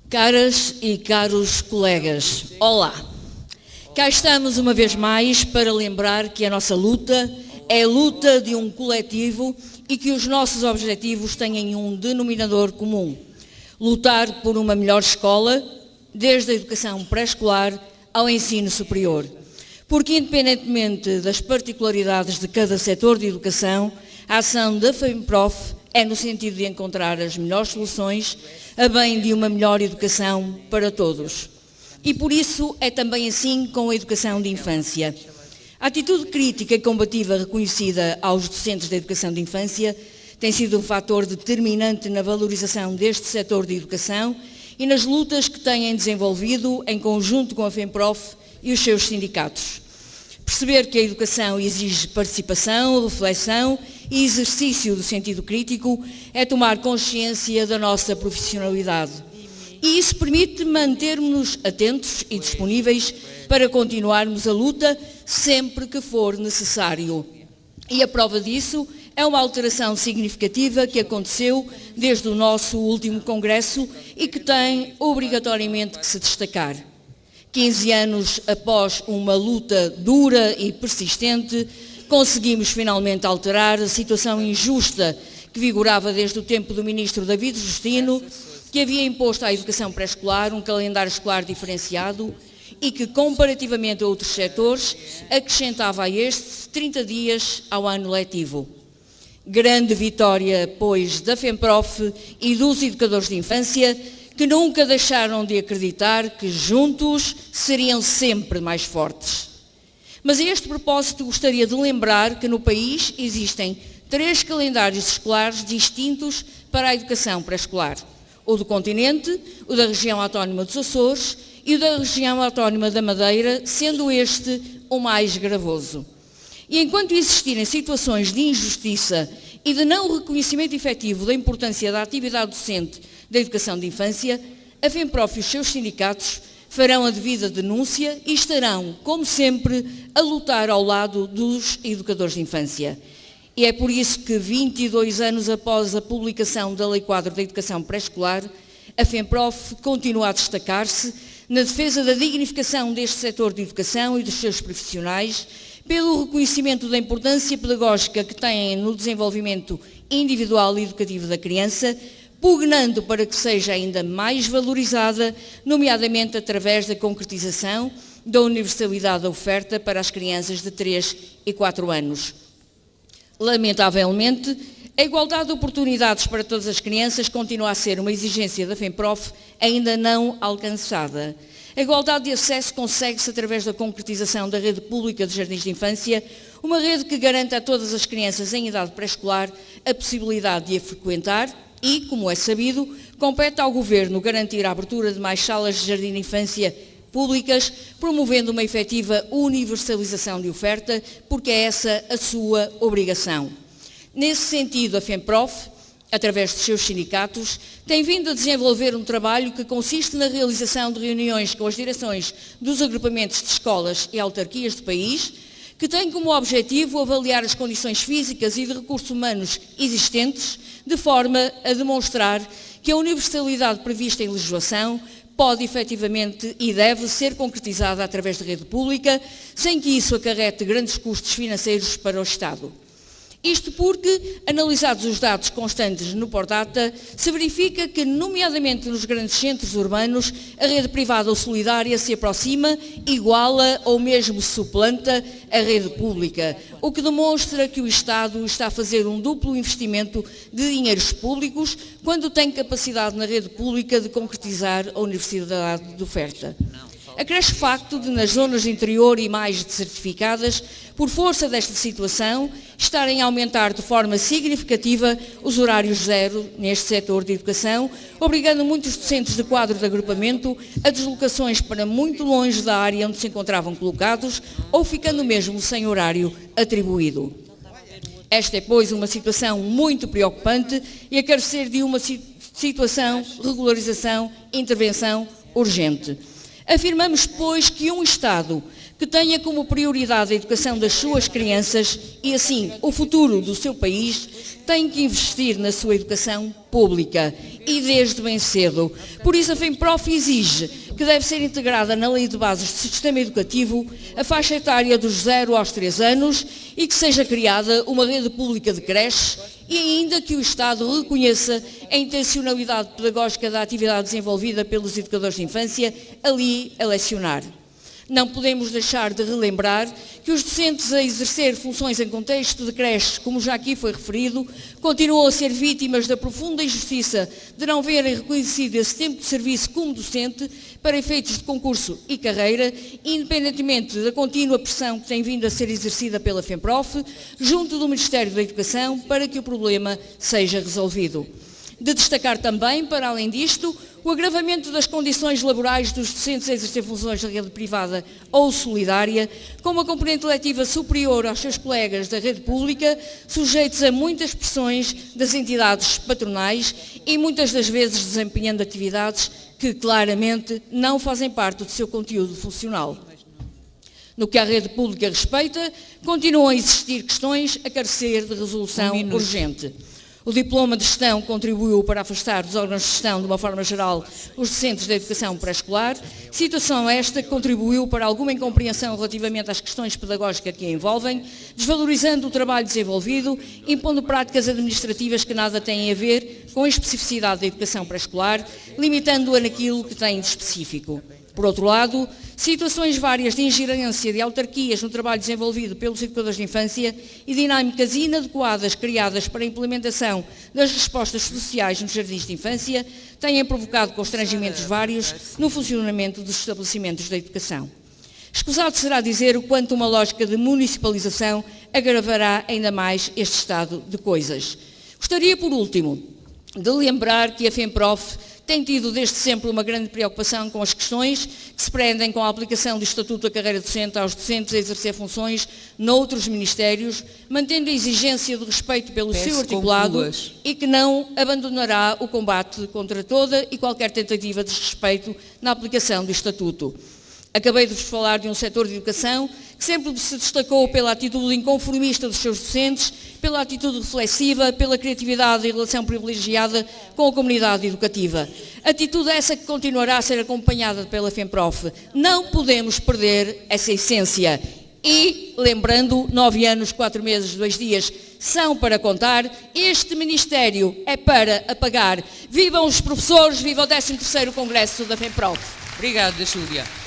Caras e caros colegas, olá! Cá estamos uma vez mais para lembrar que a nossa luta é a luta de um coletivo e que os nossos objetivos têm um denominador comum: lutar por uma melhor escola, desde a educação pré-escolar ao ensino superior. Porque, independentemente das particularidades de cada setor de educação, a ação da FEMPROF é no sentido de encontrar as melhores soluções a bem de uma melhor educação para todos. E por isso é também assim com a educação de infância. A atitude crítica e combativa reconhecida aos docentes da educação de infância tem sido um fator determinante na valorização deste setor de educação e nas lutas que têm desenvolvido em conjunto com a FEMPROF e os seus sindicatos. Perceber que a educação exige participação, reflexão e exercício do sentido crítico é tomar consciência da nossa profissionalidade. E isso permite mantermos-nos atentos e disponíveis para continuarmos a luta sempre que for necessário. E a prova disso é uma alteração significativa que aconteceu desde o nosso último congresso e que tem obrigatoriamente que se destacar. 15 anos após uma luta dura e persistente, conseguimos finalmente alterar a situação injusta que vigorava desde o tempo do ministro David Justino, que havia imposto à educação pré-escolar um calendário escolar diferenciado e que, comparativamente a outros setores, acrescentava a este 30 dias ao ano letivo. Grande vitória, pois, da FEMPROF e dos educadores de infância, que nunca deixaram de acreditar que juntos seriam sempre mais fortes. Mas a este propósito gostaria de lembrar que no país existem 3 calendários escolares distintos para a educação pré-escolar: o do continente, o da região autónoma dos Açores e o da região autónoma da Madeira, sendo este o mais gravoso. E enquanto existirem situações de injustiça e de não reconhecimento efetivo da importância da atividade docente da educação de infância, a FEMPROF e os seus sindicatos farão a devida denúncia e estarão, como sempre, a lutar ao lado dos educadores de infância. E é por isso que, 22 anos após a publicação da Lei Quadro da Educação Pré-Escolar, a FEMPROF continua a destacar-se na defesa da dignificação deste setor de educação e dos seus profissionais, pelo reconhecimento da importância pedagógica que têm no desenvolvimento individual e educativo da criança, pugnando para que seja ainda mais valorizada, nomeadamente através da concretização da universalidade da oferta para as crianças de 3 e 4 anos. Lamentavelmente, a igualdade de oportunidades para todas as crianças continua a ser uma exigência da FEMPROF ainda não alcançada. A igualdade de acesso consegue-se através da concretização da rede pública de jardins de infância, uma rede que garanta a todas as crianças em idade pré-escolar a possibilidade de a frequentar e, como é sabido, compete ao Governo garantir a abertura de mais salas de jardim de infância públicas, promovendo uma efetiva universalização de oferta, porque é essa a sua obrigação. Nesse sentido, a FEMPROF, através dos seus sindicatos, tem vindo a desenvolver um trabalho que consiste na realização de reuniões com as direções dos agrupamentos de escolas e autarquias do país, que tem como objetivo avaliar as condições físicas e de recursos humanos existentes, de forma a demonstrar que a universalidade prevista em legislação pode efetivamente e deve ser concretizada através da rede pública, sem que isso acarrete grandes custos financeiros para o Estado. Isto porque, analisados os dados constantes no Pordata, se verifica que, nomeadamente nos grandes centros urbanos, a rede privada ou solidária se aproxima, iguala ou mesmo suplanta a rede pública, o que demonstra que o Estado está a fazer um duplo investimento de dinheiros públicos quando tem capacidade na rede pública de concretizar a universidade de oferta. Acresce o facto de, nas zonas de interior e mais desertificadas, por força desta situação, estarem a aumentar de forma significativa os horários zero neste setor de educação, obrigando muitos docentes de quadro de agrupamento a deslocações para muito longe da área onde se encontravam colocados ou ficando mesmo sem horário atribuído. Esta é, pois, uma situação muito preocupante e a carecer de uma situação, regularização, intervenção urgente. Afirmamos, pois, que um Estado que tenha como prioridade a educação das suas crianças e, assim, o futuro do seu país, tem que investir na sua educação pública e desde bem cedo. Por isso, a FEMPROF exige que deve ser integrada na Lei de Bases do Sistema Educativo a faixa etária dos 0 aos 3 anos e que seja criada uma rede pública de creches e ainda que o Estado reconheça a intencionalidade pedagógica da atividade desenvolvida pelos educadores de infância ali a lecionar. Não podemos deixar de relembrar que os docentes a exercer funções em contexto de creches, como já aqui foi referido, continuam a ser vítimas da profunda injustiça de não verem reconhecido esse tempo de serviço como docente para efeitos de concurso e carreira, independentemente da contínua pressão que tem vindo a ser exercida pela FEMPROF, junto do Ministério da Educação, para que o problema seja resolvido. De destacar também, para além disto, o agravamento das condições laborais dos docentes a exercer funções da rede privada ou solidária, com uma componente letiva superior aos seus colegas da rede pública, sujeitos a muitas pressões das entidades patronais e muitas das vezes desempenhando atividades que claramente não fazem parte do seu conteúdo funcional. No que à rede pública respeita, continuam a existir questões a carecer de resolução urgente. O diploma de gestão contribuiu para afastar dos órgãos de gestão, de uma forma geral, os docentes da educação pré-escolar, situação esta que contribuiu para alguma incompreensão relativamente às questões pedagógicas que a envolvem, desvalorizando o trabalho desenvolvido, impondo práticas administrativas que nada têm a ver com a especificidade da educação pré-escolar, limitando-a naquilo que tem de específico. Por outro lado, situações várias de ingerência de autarquias no trabalho desenvolvido pelos educadores de infância e dinâmicas inadequadas criadas para a implementação das respostas sociais nos jardins de infância têm provocado constrangimentos vários no funcionamento dos estabelecimentos da educação. Escusado será dizer o quanto uma lógica de municipalização agravará ainda mais este estado de coisas. Gostaria, por último, de lembrar que a FEMPROF tem tido desde sempre uma grande preocupação com as questões que se prendem com a aplicação do Estatuto da Carreira Docente aos docentes a exercer funções noutros ministérios, mantendo a exigência de respeito pelo seu articulado e que não abandonará o combate contra toda e qualquer tentativa de desrespeito na aplicação do Estatuto. Acabei de vos falar de um setor de educação que sempre se destacou pela atitude inconformista dos seus docentes, pela atitude reflexiva, pela criatividade e relação privilegiada com a comunidade educativa. Atitude essa que continuará a ser acompanhada pela FEMPROF. Não podemos perder essa essência. E, lembrando, 9 anos, 4 meses, 2 dias são para contar, este Ministério é para apagar. Vivam os professores, viva o 13º Congresso da FEMPROF. Obrigado, Júlia.